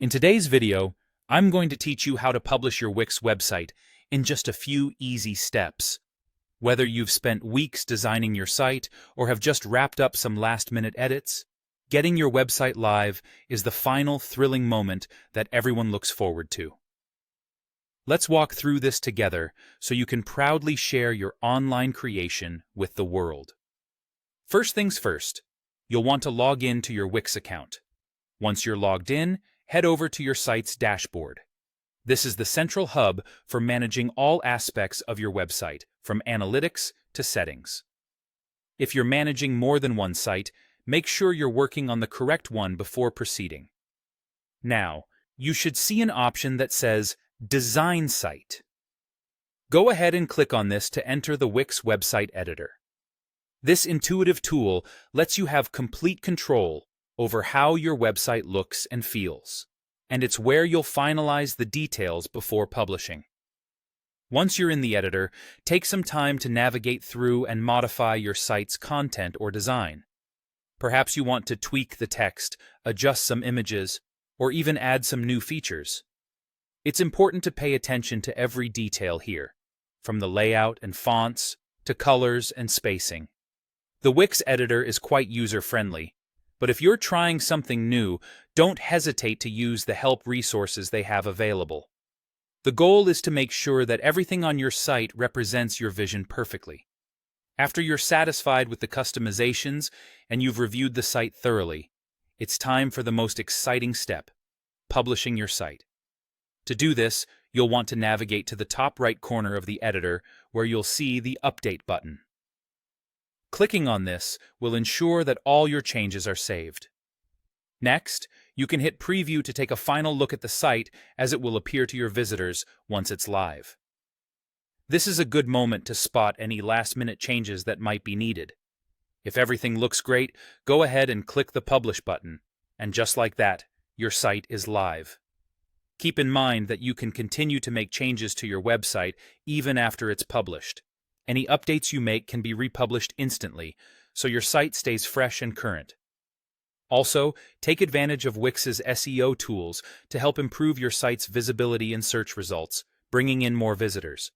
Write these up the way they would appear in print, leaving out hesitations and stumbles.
In today's video, I'm going to teach you how to publish your Wix website in just a few easy steps. Whether you've spent weeks designing your site or have just wrapped up some last-minute edits, getting your website live is the final thrilling moment that everyone looks forward to. Let's walk through this together so you can proudly share your online creation with the world. First things first, you'll want to log in to your Wix account. Once you're logged in, head over to your site's dashboard. This is the central hub for managing all aspects of your website, from analytics to settings. If you're managing more than one site, make sure you're working on the correct one before proceeding. Now, you should see an option that says Design Site. Go ahead and click on this to enter the Wix website editor. This intuitive tool lets you have complete control over how your website looks and feels, and it's where you'll finalize the details before publishing. Once you're in the editor, take some time to navigate through and modify your site's content or design. Perhaps you want to tweak the text, adjust some images, or even add some new features. It's important to pay attention to every detail here, from the layout and fonts to colors and spacing. The Wix editor is quite user-friendly, but if you're trying something new, don't hesitate to use the help resources they have available. The goal is to make sure that everything on your site represents your vision perfectly. After you're satisfied with the customizations and you've reviewed the site thoroughly, it's time for the most exciting step, publishing your site. To do this, you'll want to navigate to the top right corner of the editor where you'll see the Update button. Clicking on this will ensure that all your changes are saved. Next, you can hit Preview to take a final look at the site as it will appear to your visitors once it's live. This is a good moment to spot any last-minute changes that might be needed. If everything looks great, go ahead and click the Publish button, and just like that, your site is live. Keep in mind that you can continue to make changes to your website even after it's published. Any updates you make can be republished instantly, so your site stays fresh and current. Also, take advantage of Wix's SEO tools to help improve your site's visibility in search results, bringing in more visitors.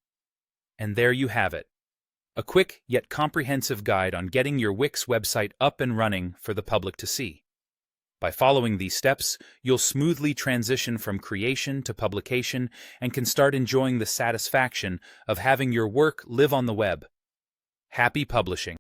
And there you have it, a quick yet comprehensive guide on getting your Wix website up and running for the public to see. By following these steps, you'll smoothly transition from creation to publication and can start enjoying the satisfaction of having your work live on the web. Happy publishing!